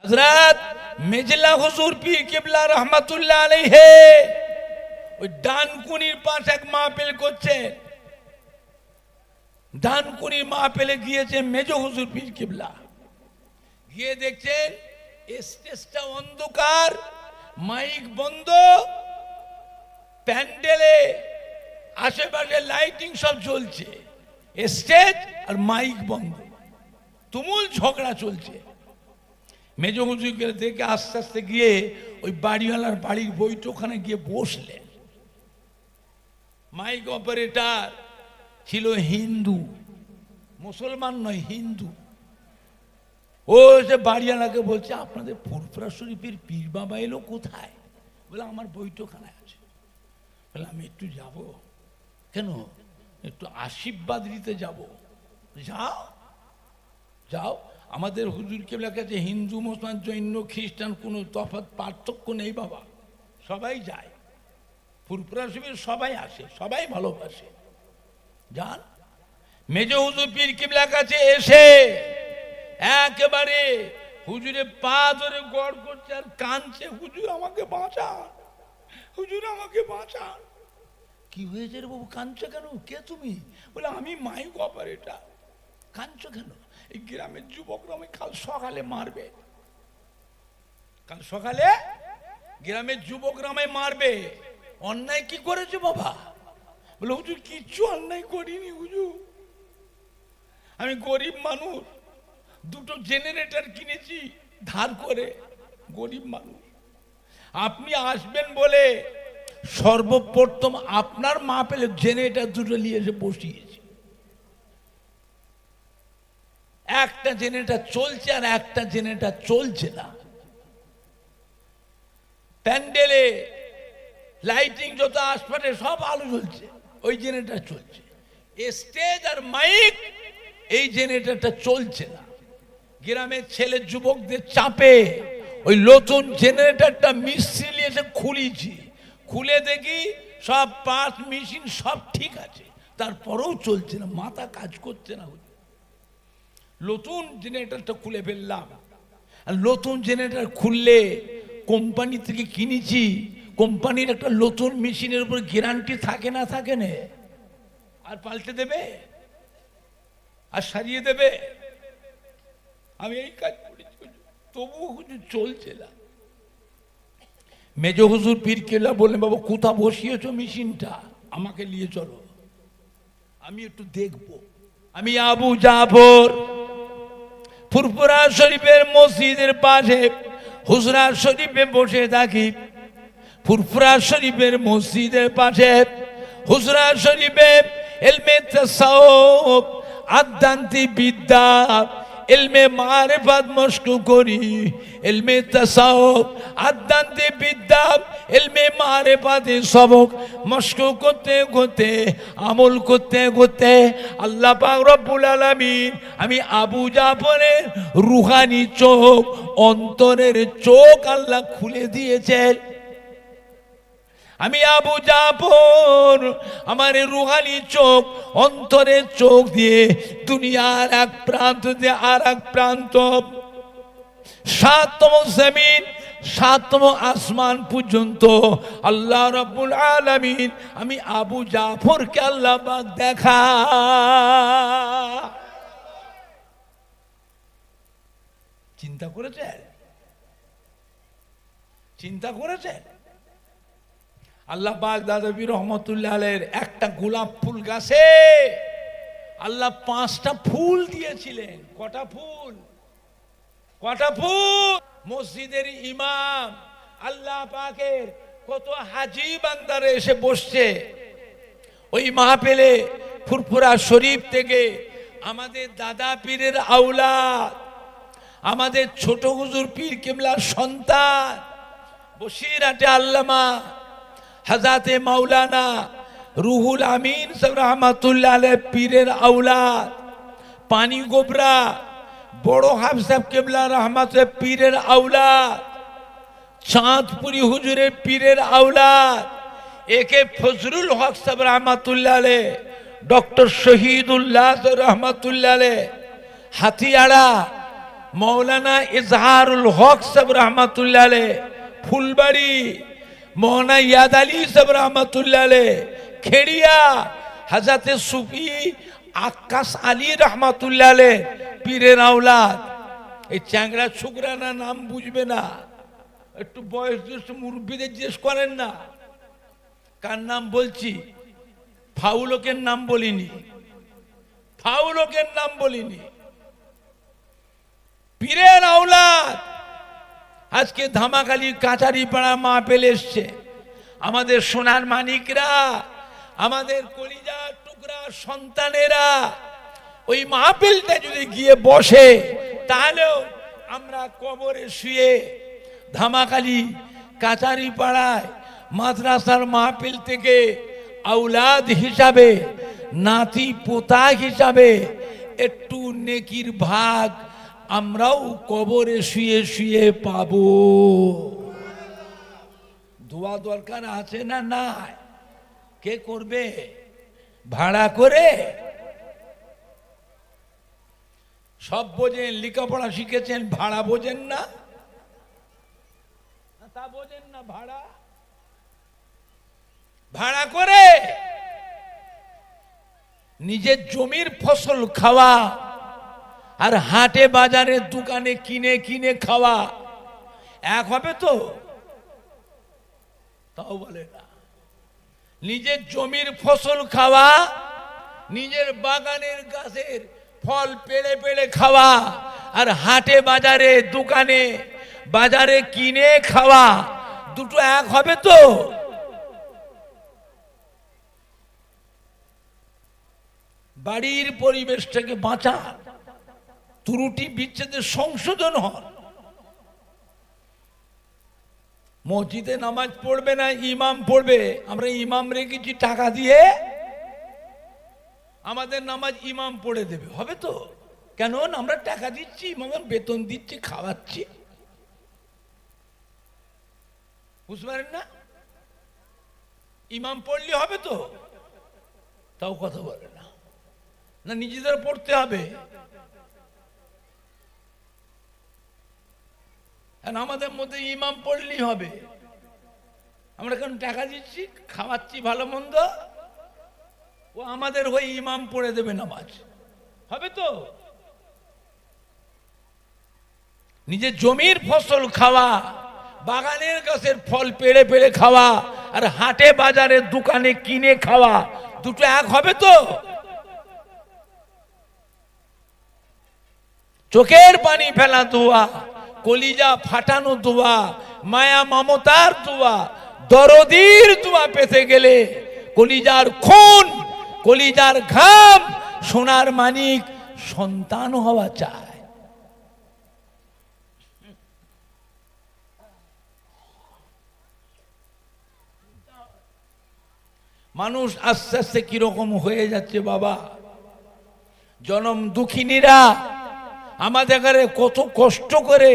হযরত মেজলা হুজুর পীর কিবলা রহমাতুল্লাহ আলাইহি ওই ডানকুনির পাশে এক মাহফিল করছে। ডানকুনির মাহফিলে গিয়েছে মেজ হুজুর পীর কিবলা। গিয়ে দেখছেন স্টেজটা অন্ধকার, মাইক বন্ধ, প্যান্ডেলে আশেপাশে লাইটিং সব চলছে, স্টেজ আর মাইক বন্ধ, তুমুল ঝগড়া চলছে। মেজ হুজুরকে দেখে আস্তে আস্তে গিয়ে ওই বাড়িওয়ালার বাড়ির বৈঠকখানে গিয়ে বসলেন। মাইক অপারেটর ছিল হিন্দু, মুসলমান নয়, হিন্দু। ও সে বাড়িওয়ালাকে বলছে, আপনাদের ফুরফুরা শরীফের পীর বাবা এলো কোথায়? বলে আমার বৈঠকখানায় আছে। বলে আমি একটু যাব। কেন? একটু আশীর্বাদ দিতে যাব। যাও যাও, আমাদের হুজুর কেবলার কাছে হিন্দু মুসলমান জৈন খ্রিস্টান কোনো তফাৎ পার্থক্য নেই বাবা, সবাই যায়। ফুরফুরা শরীফের সবাই আসে, সবাই ভালোবাসে, যান। মেজ হুজুর পীর কিবলার কাছে এসে একেবারে হুজুরের পা ধরে গড় করছে আর কাঁদছে, হুজুর আমাকে বাঁচান, হুজুর আমাকে বাঁচান। কি হয়েছে রে বাবু, কাঁদছো কেন? কে তুমি? বলে আমি মাইক অপারেটর। কাঁদছো কেন? এই গ্রামের যুবকরা আমি কাল সকালে মারবে, কাল সকালে গ্রামের যুবকরা আমায় মারবে। অন্যায় কি করেছে বাবা? বলে হুজুর কিচ্ছু অন্যায় করিনি হুজুর, আমি গরিব মানুষ, দুটো জেনারেটর কিনেছি ধার করে, গরিব মানুষ। আপনি আসবেন বলে সর্বপ্রথম আপনার মা পেলে জেনারেটর দুটো নিয়ে এসে বসিয়েছি। একটা জেনারেটর চলছে আর একটা জেনারেটর চলছে না। প্যান্ডেলে লাইটিং যত আশপাশে সব আলো জ্বলছে, ওই জেনারেটর চলছে। স্টেজ আর মাইক, এই জেনারেটরটা চলছে না। গ্রামের ছেলে যুবকদের চাপে ওই নতুন জেনারেটরটা মিস্ত্রি নিয়ে এসে খুলেছি। খুলে দেখি সব পার্ট মেশিন সব ঠিক আছে, তারপরেও চলছে না, মাথা কাজ করছে না। নতুন জেনারেটরটা খুলে ফেললাম। আর নতুন জেনারেটর খুললে কোম্পানি থেকে কিনেছি, কোম্পানির একটা নতুন মেশিনের উপর গ্যারান্টি থাকে না, থাকে না, আর পাল্টে দেবে আর সারিয়ে দেবে। আমি এই কাজ করেছি, তবুও হুজুর চলছে না। মেজ হুজুর পীর কেবলা বললেন, বাবা কোথা বসিয়েছো মেশিনটা, আমাকে নিয়ে চলো, আমি একটু দেখবো। আমি আবু জাফর ফুরফুরা শরীফের মসজিদের পাশে হুজরা শরীফে বসে থাকি। ফুরফুরা শরীফের মসজিদের পাশে হুজরা শরীফে ইলমে তাসাউফ, আধ্যাত্মিক বিদ্যা, ইলমে মারিফাত মশক করি। ইলমে তাসাউফ, আধ্যাত্মিক বিদ্যা, ইলমে মারিফাতের সবক মশক করতে করতে, আমল করতে করতে আল্লাহ পাক রব্বুল আলামিন আমি আবু জাফরের রুহানি চোখ, অন্তরের চোখ আল্লাহ খুলে দিয়েছেন। আমি আবু জাফর আমার রুহানি চোখ, অন্তরের চোখ দিয়ে দুনিয়ার এক প্রান্ত দিয়ে আর এক প্রান্ত, সাতম জমিন, সাতম আসমান পর্যন্ত আল্লাহ রাব্বুল আলামিন আমি আবু জাফরকে আল্লাহ পাক দেখা। চিন্তা করেছেন? চিন্তা করেছেন? আল্লাহ পাক দাদা পীর রহমতুল্লাহ আলাইহির একটা গোলাপ ফুল গাছে আল্লাহ 5টা ফুল দিয়েছিলেন। কটা ফুল? কটা ফুল? মসজিদের ইমাম আল্লাহ পাকের কত হাজি বান্দারে এসে বসছে ওই মাহফিলে। ফুরফুরা শরীফ থেকে আমাদের দাদা পীরের আওলাদ, আমাদের ছোট হুজুর পীর কিবলার সন্তান বসিরহাটে আল্লামা হযরতে মাওলানা রুহুল আমিন সাহেব রহমাতুল্লাহ আলাইহি পীরের আওলাদ, পানি গোবরা বড় হাফেজ সাহেব কিবলা রহমাতুল্লাহ পীরের আওলাদ, চাঁদপুরি হুজুরের পীরের আওলাদ, একে ফজলুল হক সাহেব রহমাতুল্লাহ আলাইহি, ডক্টর শহীদুল্লাহ রহমাতুল্লাহ আলাইহি, হাতিয়াড়া মৌলানা ইজহারুল হক সাহেব রহমাতুল্লাহ আলাইহ ফুলবাড়ি, মৌলানা ইয়াদ আলী সাহেব রহমাতুল্লাহ আলাইহ খেড়িয়া, হযরতে সুফি আক্কাস আলী রহমাতুল্লাহ আলাইহ পীরের আওলাদ। এই চ্যাংড়া ছোকরানা নাম বুঝবে না, একটু বয়স মুরব্বীদের জিজ্ঞেস করেন না কার নাম বলছি। ফাউলকের নাম বলিনি, ফাউলকের নাম বলিনি, পীরের আওলাদ। আজকে ধামাখালি কাচারি পাড়া মাহফিল এসছে, আমাদের সোনার মানিকরা, আমাদের কলিজা টুকরা সন্তানেরা ওই মাহফিলটা যদি গিয়ে বসে, তাহলেও আমরা কবরে শুয়ে ধামাখালি কাচারি পাড়ায় মাদ্রাসার মাহফিল থেকে আওলাদ হিসাবে, নাতি পোতা হিসাবে একটু নেকির ভাগ আমরাও কবরে শুয়ে শুয়ে পাবো। দোয়া দরকার আছে না নাই? কে করবে? ভাড়া করে সব বোঝেন, লেখাপড়া শিখেছেন, ভাড়া বোঝেন না? তা বোঝেন না? ভাড়া ভাড়া করে নিজের জমির ফসল খাওয়া আর হাটে বাজারে দোকানে কিনে কিনে খাওয়া এক হবে তো? তাও বলে না। নিজের জমির ফসল খাওয়া, নিজের বাগানের গাছের ফল পেড়ে পেড়ে খাওয়া আর হাটে বাজারে দোকানে বাজারে কিনে খাওয়া দুটো এক হবে তো? বাড়ির পরিবেশটাকে বাঁচা, ত্রুটি বিচ্ছেদের সংশোধন হন। মসজিদে নামাজ পড়বে না, ইমাম পড়বে। আমরা ইমাম রেখেছি টাকা দিয়ে, আমাদের নামাজ ইমাম পড়ে দেবে, হবে তো? কেন? আমরা টাকা দিচ্ছি, ইমামের বেতন দিচ্ছি, খাওয়াচ্ছি। বুঝতে পারেন না? ইমাম পড়লে হবে তো? তাও কথা বলে না। না নিজেদের পড়তে হবে? আমাদের মধ্যে ইমাম পড়লেই হবে। আমরা কেন টাকা দিচ্ছি, খাওয়াচ্ছি ভালো মন্দ, ও আমাদের হয়ে ইমাম পড়ে দেবে নামাজ, হবে তো? নিজের জমির ফসল খাওয়া, বাগানের গাছের ফল পেড়ে পেড়ে খাওয়া আর হাটে বাজারে দোকানে কিনে খাওয়া দুটো এক হবে তো? চোখের পানি ফেলা দোয়া, কলিজা ফাটানো দোয়া, মায়া মমতার দোয়া, দরদির দোয়া পেতে গেলে কলিজার খুন, কলিজার ঘাম, সোনার মানিক সন্তান হওয়া চায়। মানুষ আস্তে আস্তে কিরকম হয়ে যাচ্ছে বাবা। জনম দুঃখিনীরা আমাদের ঘরে কত কষ্ট করে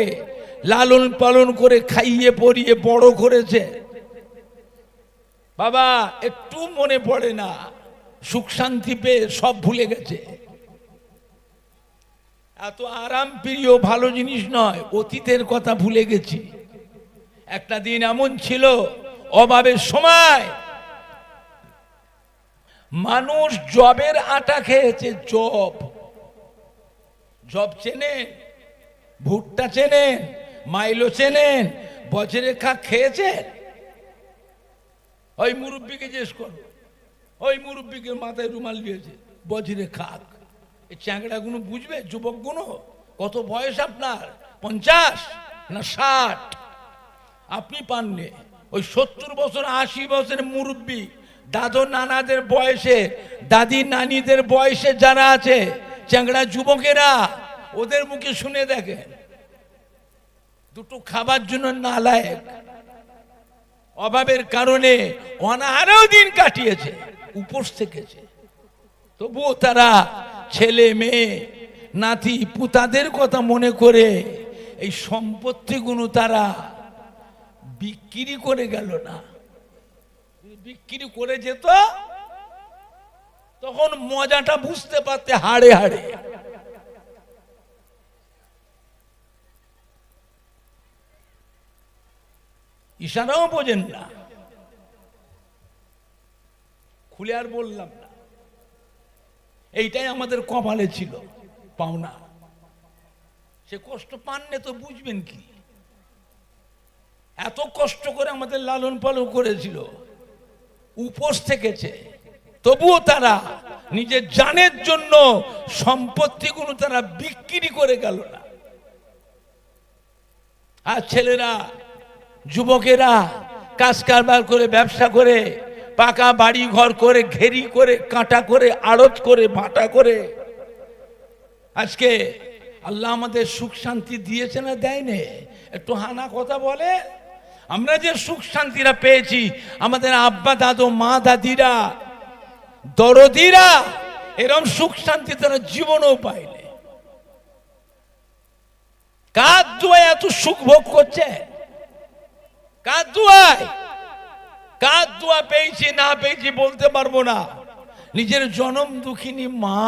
লালন পালন করে খাইয়ে পরিয়ে বড় করেছে বাবা, একটু মনে পড়ে না? সুখ শান্তি পেয়ে সব ভুলে গেছে। এত আরাম প্রিয় ভালো জিনিস নয়, অতীতের কথা ভুলে গেছি। একটা দিন এমন ছিল, অভাবের সময় মানুষ জবের আটা খেয়েছে। জব, জব চেনেন? ভুট্টা চেনেন? মাইলো চেনেন? বছরে খা খেয়েছেন? ওই মুরব্বীকে জিজ্ঞেস করো, ওই মুরব্বীকে মাথায় রুমাল দিয়েছে, বছরে খাক। এই চ্যাংড়াগুলো বুঝবে? যুবকগুলো কত বয়স আপনার? 50 না 60? আপনি পাননি। ওই 70 বছর 80 বছরের মুরব্বী, দাদু নানাদের বয়সে, দাদি নানিদের বয়সে যারা আছে চ্যাংড়া যুবকেরা, ওদের মুখে শুনে দেখেন, দুটো খাবার জন্য নালায়েক, অভাবের কারণে অনাহারেও দিন কাটিয়েছে, উপোস থেকেছে। তবুও তারা ছেলে মেয়ে নাতি পুতাদের কথা মনে করে এই সম্পত্তিগুলো তারা বিক্রি করে গেল না। বিক্রি করে যেত তখন মজাটা বুঝতে পারতে হাড়ে হাড়ে। ইশারাও বোঝেন না, খুলে আর বললাম না। এইটাই আমাদের কপালে ছিল, পাওনা। সে কষ্ট পাননে তো বুঝবেন কি? এত কষ্ট করে আমাদের লালন পালন করেছিল, উপোস থেকেছে, তবুও তারা নিজের জানের জন্য সম্পত্তিগুলো তারা বিক্রি করে গেল না। আর ছেলেরা, যুবকেরা কাজ কারবার করে, ব্যবসা করে, পাকা বাড়ি ঘর করে, ঘেরি করে, কাঁটা করে, আড়ত করে, ভাটা করে, আজকে আল্লাহ আমাদের সুখ শান্তি দিয়েছে না দেয়নি? একটু হানা কথা বলে। আমরা যে সুখ শান্তিরা পেয়েছি, আমাদের আব্বা দাদু মা দাদিরা দরদিরা এরকম সুখ শান্তি তারা জীবনেও পায়নি। কার দুয়ায় এত সুখ ভোগ করছে? কার দুয়ায়? কার দোয়া পেয়েছি না পেয়েছি বলতে পারবো না। নিজের জনম দুঃখিনী মা,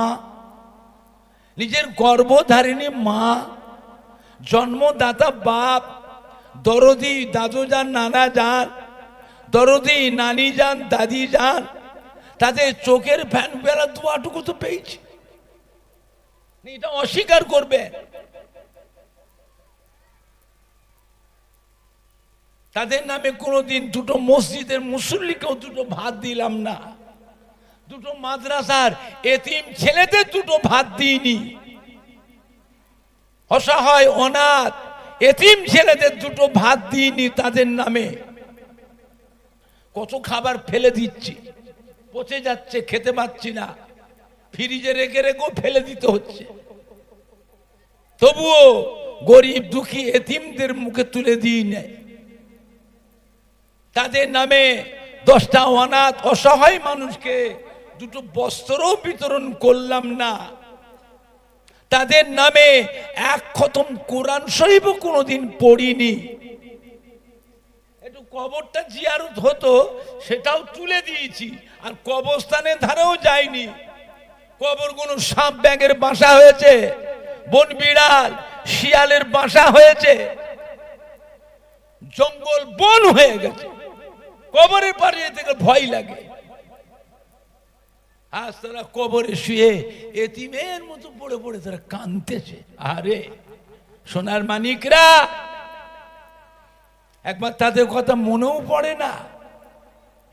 নিজের গর্ভধারিণী মা, জন্মদাতা বাপ, দরদি দাদু যান, নানা যান, দরদি নানি যান, দাদি যান, তাদের চোখের ফ্যান বেলা দোয়াটুকু তো পেয়েছি। এটা অস্বীকার করবে? তাদের নামে কোনোদিন দুটো মসজিদের মুসল্লিকেও দুটো ভাত দিলাম না, দুটো মাদ্রাসার এতিম ছেলেদের দুটো ভাত দিইনি, অসহায় অনাথ এতিম ছেলেদের দুটো ভাত দিইনি। তাদের নামে কত খাবার ফেলে দিচ্ছি, পচে যাচ্ছে, খেতে পাচ্ছি না, ফ্রিজে রেখে রেখেও ফেলে দিতে হচ্ছে। তবুও গরিব দুঃখী এতিমদের মুখে তুলে দিই নেয়। তাদের নামে 10টা অনাথ অসহায় মানুষকে দুটো বস্ত্রও বিতরণ করলাম না। তাদের নামে এক খতম কোরআন শরীফও কোনোদিন পড়িনি। একটু কবরটা জিয়ারত হতো, সেটাও তুলে দিয়েছি। আর কবরস্থানের ধারেও যায়নি। কবরগুলো সাপ ব্যাঙের বাসা হয়েছে, বন বিড়াল শিয়ালের বাসা হয়েছে, জঙ্গল বন হয়ে গেছে। কবরের পাড়ে থেকে ভয় লাগে। আজ তারা কবরে শুয়ে এতিমের মতো পড়ে পড়ে তারা কাঁদতেছে। আরে সোনার মানিকরা, একবার তাদের কথা মনেও পড়ে না?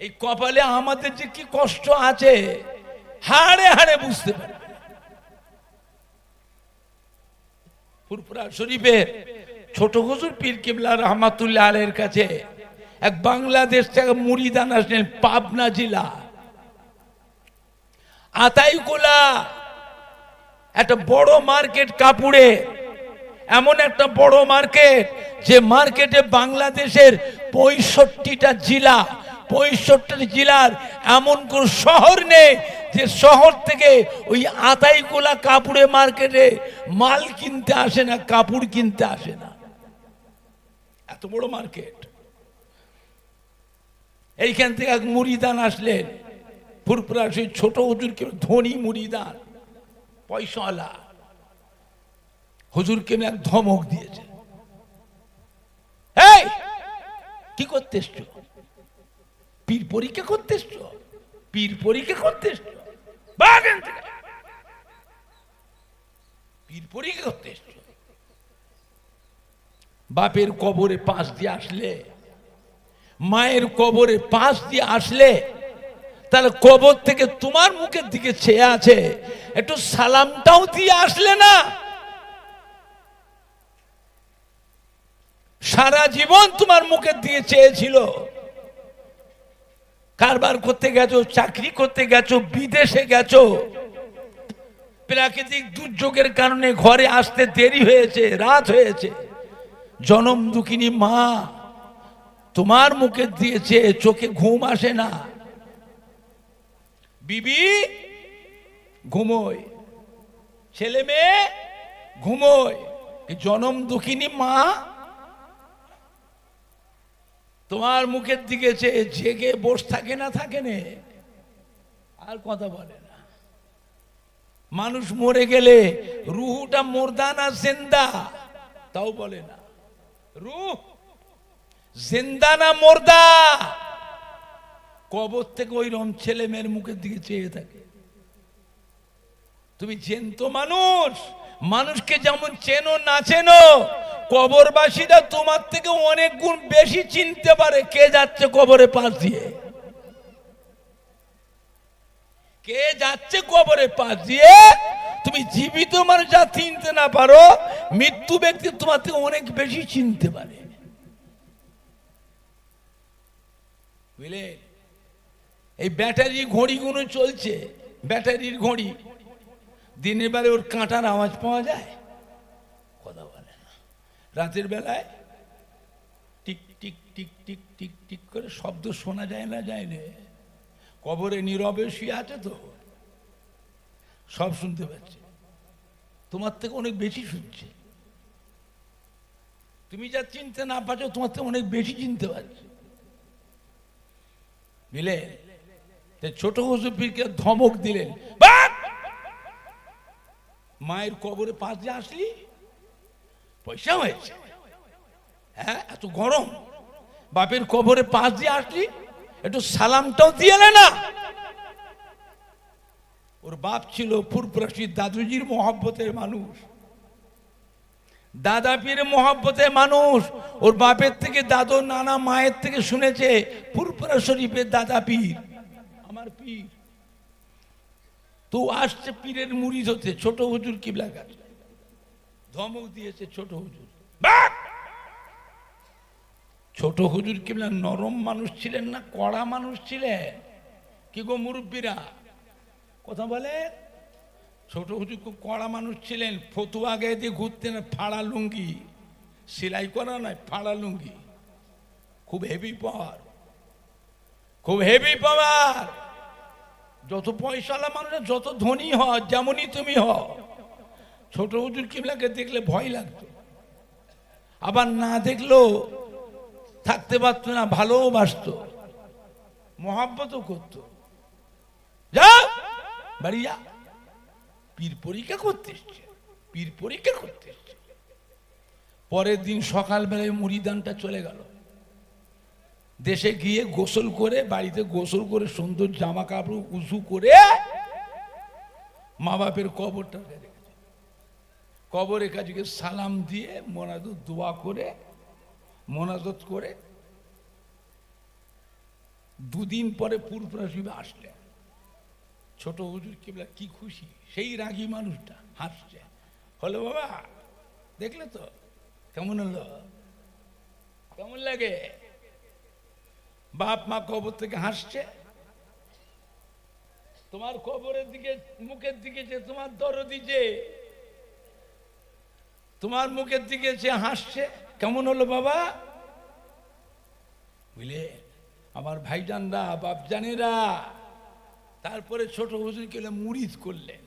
এই কপালে আমাদের যে কি কষ্ট আছে হাড়ে হাড়ে বুঝতে পারে। ফুরফুরা শরীফের ছোট হুজুর পীর কিবলা রহমাতুল্লাহ আলাইহির কাছে এক বাংলাদেশ থেকে মুরিদান আসলেন, পাবনা জেলা আতাইকুলা, একটা বড় মার্কেট কাপুরে, এমন একটা বড় মার্কেট যে মার্কেটে বাংলাদেশের 65টা জেলা, 65 জেলার এমন কোন শহর নেই যে শহর থেকে ওই আতাইকুলা কাপুরে মার্কেটে মাল কিনতে আসে না, কাপড় কিনতে আসে না। এত বড় মার্কেট। এইখান থেকে এক মুরিদান আসলেন, ফুরফুরা সেই ছোট হুজুরকে, ধনী মুরিদান, পয়সাওয়ালা হুজুরকে এক ধমক দিয়েছে। এই কি করতে এসছো? পীর পরীক্ষা করতে এসছো? পীর পরীক্ষা করতে এসছো? পীর পরীক্ষা করতে এসছো? বাপের কবরে পাশ দিয়ে আসলে, মায়ের কবরে পাশ দিয়ে আসলে, তাহলে কবর থেকে তোমার মুখের দিকে চেয়ে আছে, একটু সালামটাও দিয়ে আসলে না? সারা জীবন তোমার মুখের দিকে চেয়েছিল, কারবার করতে গেছো, চাকরি করতে গেছো, বিদেশে গেছো, প্রাকৃতিক দুর্যোগের কারণে ঘরে আসতে দেরি হয়েছে, রাত হয়েছে, জনম দুঃখিনী মা তোমার মুখের দিয়েছে, চোখে ঘুম আসে না, বিবি ঘুমোয়, ছেলে মেয়ে ঘুমোয়, জনম দুঃখিনী মা তোমার মুখের দিকে চেয়ে জেগে বসে থাকে না? থাকে না? আর কথা বলে না। মানুষ মরে গেলে রুহুটা মুর্দা না জিন্দা তাও বলে না। রুহ জিন্দা না মুর্দা? কবর থেকে ওইরকম ছেলে মেয়ের মুখের দিকে চেয়ে থাকে। তুমি চেনো মানুষ, মানুষকে যেমন চেনো না চেনো, কবরবাসীরা তোমার থেকে অনেক গুণ বেশি চিনতে পারে কে যাচ্ছে কবরের পাশ দিয়ে, কে যাচ্ছে কবরের পাশ দিয়ে। তুমি জীবিত মানুষ যা চিনতে না পারো, মৃত্যু ব্যক্তি তোমার থেকে অনেক বেশি চিনতে পারে, বুঝলে? এই ব্যাটারি ঘড়িগুলো চলছে, ব্যাটারির ঘড়ি, দিনের বেলায় ওর কাঁটার আওয়াজ পাওয়া যায়, কথা বলে না। রাতের বেলায় tick tick tick tick tick tick করে শব্দ শোনা যায় না, যায় না। কবরে নীরবে শুয়ে আছে তো, সব শুনতে পাচ্ছে, তোমার থেকে অনেক বেশি শুনছে। তুমি যা চিনতে না পারছো, তোমার থেকে অনেক বেশি চিনতে পারছো, বুঝলে? ছোট হুজুর পীরকে ধমক দিলেন, মায়ের কবরে পাশ দিয়ে আসলি, পয়সা হয়েছে, হ্যাঁ এত গরম, বাপের কবরে পাশ দিয়ে আসলি, একটু সালামটাও দিয়ে না। ওর বাপ ছিল ফুরফুরাশি দাদুজির মহব্বতের মানুষ, দাদা পীরের মহব্বতের মানুষ। ওর বাপের থেকে দাদু নানা মায়ের থেকে শুনেছে ফুরফুরা শরীফের দাদা পীর আমার পীর। তো আসছে পীরের মুরিদ হতে, ছোট হুজুর কিবলা কাছে ধমক দিয়েছে ছোট হুজুর। ছোট হুজুর কিবলা নরম মানুষ ছিলেন না কড়া মানুষ ছিলেন? কি গো মুরব্বীরা, কথা বলে? ছোট হুজুর খুব কড়া মানুষ ছিলেন, ফতুয়া গায়ে দিয়ে ঘুরতেন, ফাড়া লুঙ্গি, সেলাই করা নয়, ফাড়া লুঙ্গি, খুব হেভি পাওয়ার, খুব হেভি পাওয়ার। যত পয়সাওয়ালা মানুষ যত ধনী হয়, যেমনই তুমি হও, ছোট হুজুর কিবলাকে দেখলে ভয় লাগতো, আবার না দেখলেও থাকতে পারতো না, ভালোবাসতো, মহব্বতও করতো। যা বাড়ি যা, পীর পরীক্ষা করতে এসছে, পীর পরীক্ষা করতে এসছে। পরের দিন সকালবেলায় মুড়িদানটা চলে গেল, দেশে গিয়ে গোসল করে, বাড়িতে গোসল করে সুন্দর জামা কাপড় উজু করে মা বাপের কবরটা রেখেছে, কবরের কাছে সালাম দিয়ে মোনাজাত দোয়া করে, মোনাজাত করে দুদিন পরে ফুরফুরা শরীফে আসলেন। ছোট হুজুর কিবলা কি খুশি, সেই রাগী মানুষটা হাসছে, হলো বাবা দেখলে তো কেমন হলো, কেমন লাগে? বাপ মা কবর থেকে হাসছে, তোমার কবরের দিকে মুখের দিকে যে তোমার দরদি যে তোমার মুখের দিকে যে হাসছে, কেমন হলো বাবা? বুঝলে আমার ভাইজানরা, বাপজানেরা। তারপরে ছোট হুজুর কেলে মুরিদ করলেন।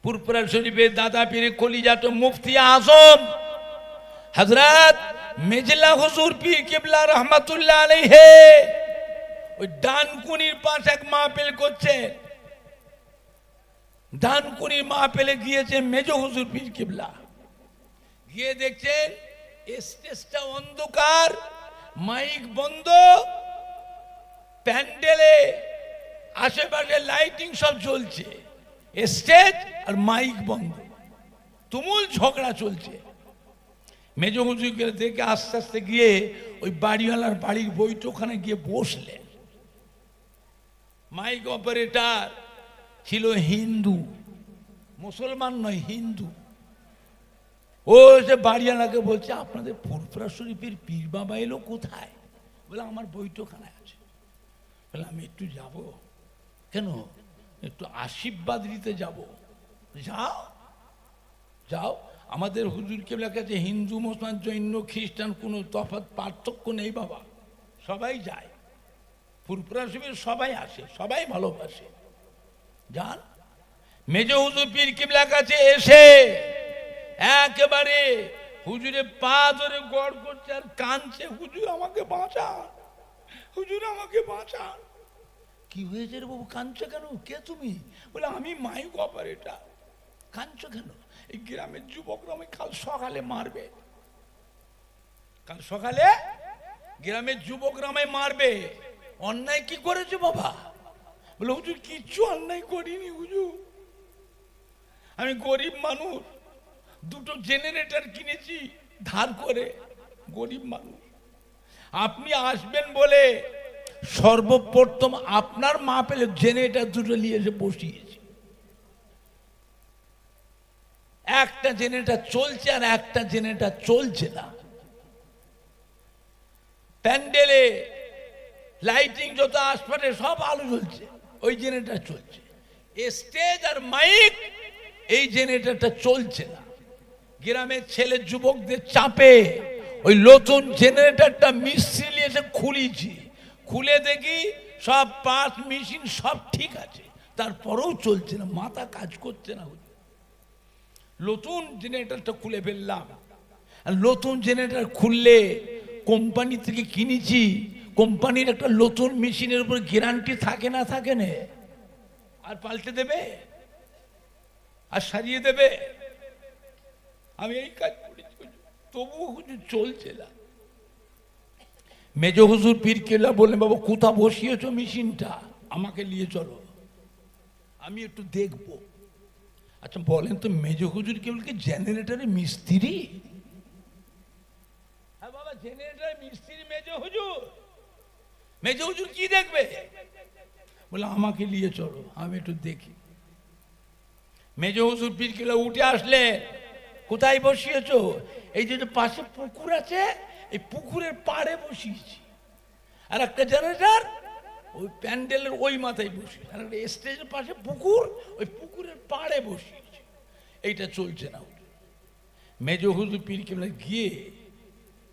ফুরফুরা শরীফের দাদা পীরে কলিজাত মুফতি আজম হযরত মেজলা হুজুর পীর কিবলা রহমাতুল্লাহ আলাইহি ওই ডানকুনির পাশ এক মাহফিল করছে, ডানকুনির মাহফিলে গিয়েছে মেজ হুজুর পীর কিবলা। গিয়ে দেখছেন স্টেজটা অন্ধকার, মাইক বন্ধ, প্যান্ডেলে আশেপাশে লাইটিং সব চলছে, স্টেজ আর মাইক বন্ধ, তুমুল ঝগড়া চলছে। মেজ হুজুরকে দেখে আস্তে আস্তে গিয়ে ওই বাড়িওয়ালার বাড়ির বৈঠকখানে গিয়ে বসলেন। মাইক অপারেটর ছিল হিন্দু, মুসলমান নয়, হিন্দু। ও সে বাড়িওয়ালাকে বলছে, আপনাদের ফুরফুরা শরীফের পীর বাবা এলো কোথায়? বলে আমার বৈঠকখানায় আছে। বলে আমি একটু যাব। কেন? একটু আশীর্বাদ দিতে যাব। যাও যাও, আমাদের হুজুর কেবলার কাছে হিন্দু মুসলমান জৈন খ্রিস্টান কোনো তফাৎ পার্থক্য নেই বাবা, সবাই যায়, ফুরফুরা শরীফের সবাই আসে, সবাই ভালোবাসে, যান। মেজ হুজুর পীর কিবলার কাছে এসে একেবারে হুজুরে পা ধরে গড় করছে আর কাঁদছে, হুজুর আমাকে বাঁচান, হুজুর আমাকে বাঁচান। কি হয়েছে রে বাবু, কাঁদছো কেন? কে তুমি? বলে আমি মাইক অপারেটর। কাঁদছো কেন? এই গ্রামের যুবকরা আমায় কাল সকালে মারবে। কাল সকালে গ্রামের যুবকরা আমায় মারবে, অন্যায় কি করেছে বাবা? বলে হুজুর কিচ্ছু অন্যায় করিনি হুজুর, আমি গরিব মানুষ, দুটো জেনারেটর কিনেছি ধার করে, গরিব মানুষ। আপনি আসবেন বলে সর্বপ্রথম আপনার মা পেলে জেনারেটর দুটো নিয়ে এসে বসিয়েছি। একটা জেনারেটর চলছে আর একটা জেনারেটর চলছে না। প্যান্ডেলে লাইটিং যত আশপাশে সব আলো জ্বলছে, ওই জেনারেটর চলছে। স্টেজ আর মাইক, এই জেনারেটরটা চলছে না। গ্রামের ছেলে যুবকদের চাপে ওই নতুন জেনারেটরটা মিস্ত্রি নিয়ে এসে খুলেছি। খুলে দেখি সব পার্ট মেশিন সব ঠিক আছে, তারপরেও চলছে না, মাথা কাজ করছে না। নতুন জেনারেটরটা খুলে ফেললাম। আর নতুন জেনারেটর খুললে কোম্পানি থেকে কিনেছি, কোম্পানির একটা নতুন মেশিনের উপর গ্যারান্টি থাকে না, থাকে না, আর পাল্টে দেবে আর সারিয়ে দেবে। আমি এই কাজ করেছি, তবুও হুজুর চলছে না। মেজ হুজুর পীর কেবলা বললেন, বাবা কোথা বসিয়েছ মেশিনটা, আমাকে নিয়ে চলো, আমি একটু দেখবো। আচ্ছা বলেন তো, মেজ হুজুর কেবল কি জেনারেটরের মিস্ত্রি? হ্যাঁ বাবা, জেনারেটরের মিস্ত্রি মেজ হুজুর। মেজ হুজুর কি দেখবে? বলে আমাকে নিয়ে চলো, আমি একটু দেখি। মেজ হুজুর পীর কেবলা উঠে আসলে, কোথায় বসিয়েছ? এই যে পাশে পুকুর আছে, এই পুকুরের পাড়ে বসিয়েছি। আর একটা জেনারেটর ওই প্যান্ডেলের ওই মাথায় বসিয়েছি, আর একটা স্টেজের পাশে পুকুর, ওই পুকুরের পাড়ে বসিয়েছি। এইটা চলছে না। মেজ হুজুর পীর কেবলা গিয়ে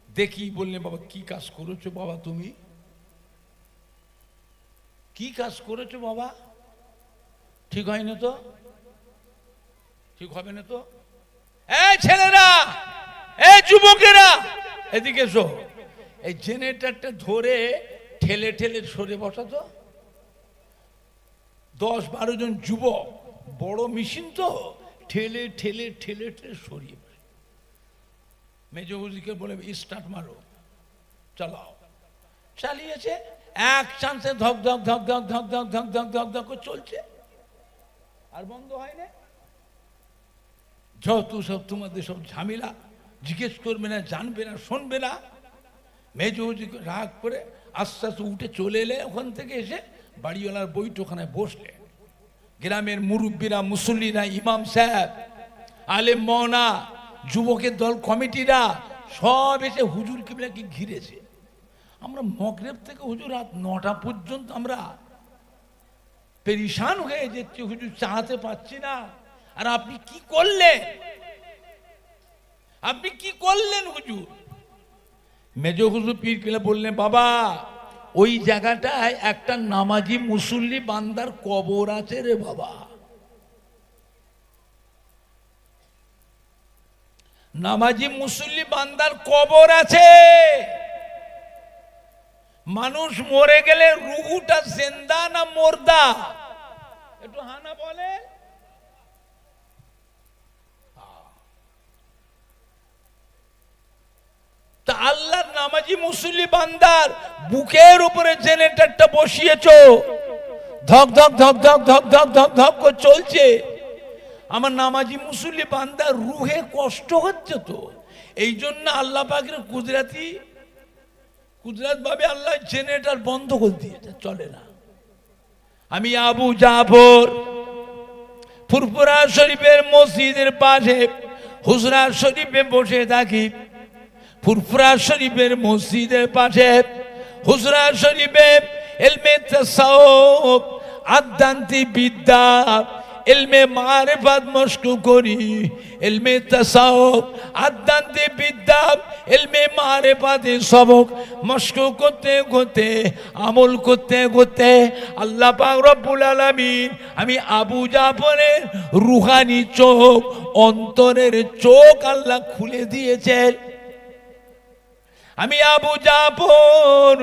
দেখি, বললেন বাবা কি কাজ করেছো বাবা, তুমি কি কাজ করেছো বাবা? ঠিক হয় না তো, ঠিক হবে না তো। এই ছেলেরা, এই যুবকেরা, এদিকে এসো। এই জেনারেটরটা ধরে ঠেলে ঠেলে সরে বসাতো। 10-12 জন যুবক, বড় মেশিন তো, ঠেলে ঠেলে ঠেলে ঠেলে সরিয়ে বসে। মেজ হুজুরকে বলে স্টার্ট মারো, চালাও। চালিয়েছে, এক চান্সে ধক ধক ধক ধক ধক ধক ধক ধক ধক ধক করে চলছে, আর বন্ধ হয় না। যত সব তোমাদের সব ঝামেলা, জিজ্ঞেস করবে না, জানবে না, শুনবে না। মেজ হুজুরকে রাগ করে আস্তে আস্তে উঠে চলে এলে, ওখান থেকে এসে বাড়িওয়ালার বৈঠকখানায় বসলে। গ্রামের মুরব্বীরা, মুসল্লিরা, ইমাম সাহেব, আলেম মওলানা, যুবকের দল কমিটিরা সব এসে হুজুর কিবলাকে ঘিরেছে। আমরা মগরিব থেকে হুজুর রাত 9টা পর্যন্ত আমরা পেরেশান হয়ে যাচ্ছি, হুজুর চালাতে পারছি না। আর আপনি কি করলেন, আপনি কি করলেন হুজুর? মেজ হুজুর পীর কেবলা বললেন, বাবা ওই জায়গাটায় একটা নামাজি মুসল্লি বান্দার কবর আছে রে বাবা। নামাজি মুসল্লি বান্দার কবর আছে। মানুষ মরে গেলে রুহুটা জিন্দা না মুর্দা? একটু হানা বলে। তা আল্লাহর নামাজি মুসল্লি বান্দার বুকের উপরে জেনারেটরটা বসিয়েছো, ধক ধক ধক ধক ধক ধক ধক ধক করে চলছে। আমার নামাজি মুসল্লি বান্দার রুহে কষ্ট হচ্ছে তো, এই জন্য আল্লাহ পাকের কুদরত ভাবে আল্লাহ জেনারেটর বন্ধ করে দিয়েছে, চলে না। আমি আবু জাফর ফুরফুরা শরীফের মসজিদের পাশে হুজরা শরীফে বসে থাকি। ফুরফুরা শরীফের মসজিদের পাশে হুজরা শরীফে ইলমে তাসাউফ, আধ্যাত্মিক বিদ্যা, ইলমে মারিফাত মশক করি। ইলমে তাসাউফ, আধ্যাত্মিক বিদ্যা, ইলমে মারিফাতের সবক মশক করতে করতে, আমল করতে করতে আল্লাহ পাক রব্বুল আলামিন আমি আবু জাফরের রুহানি চোখ, অন্তরের চোখ আল্লাহ খুলে দিয়েছেন। আমি আবু জাফর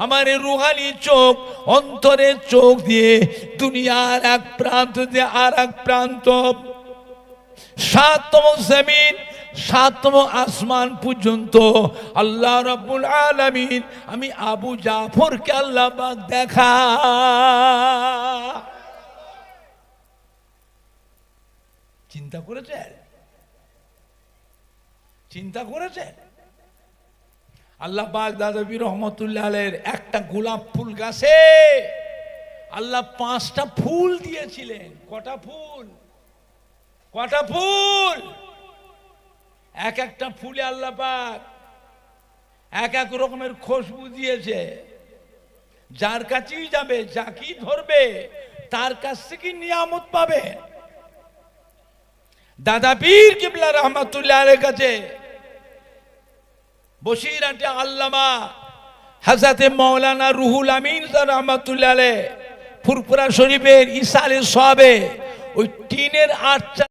আমার রুহানি চোখ, অন্তরের চোখ দিয়ে দুনিয়ার এক প্রান্ত দিয়ে আর এক প্রান্ত, 7তম জমিন সাতম আসমান পর্যন্ত আল্লাহ রাব্বুল আলামিন আমি আবু জাফরকে আল্লাহ পাক দেখা। চিন্তা করেছেন? চিন্তা করেছেন? আল্লাহ পাক দাদা পীর রহমতুল্লাহ আলাইহির একটা গোলাপ ফুল গাছে আল্লাহ 5টা ফুল দিয়েছিলেন। কটা ফুল? কটা ফুল? এক একটা ফুলে আল্লাহ পাক এক এক রকমের খুশবু দিয়েছে। যার কাছেই যাবে, যাকেই ধরবে, তার কাছ থেকে নিয়ামত পাবে। দাদা পীর কিবলা রহমাতুল্লাহ আলাইহির কাছে বসিরহাটে আল্লামা হযরত মাওলানা রুহুল আমিন রহমাতুল্লাহ আলাইহি ফুরফুরা শরীফের ইসালে সওয়াবে ওই টিনের 8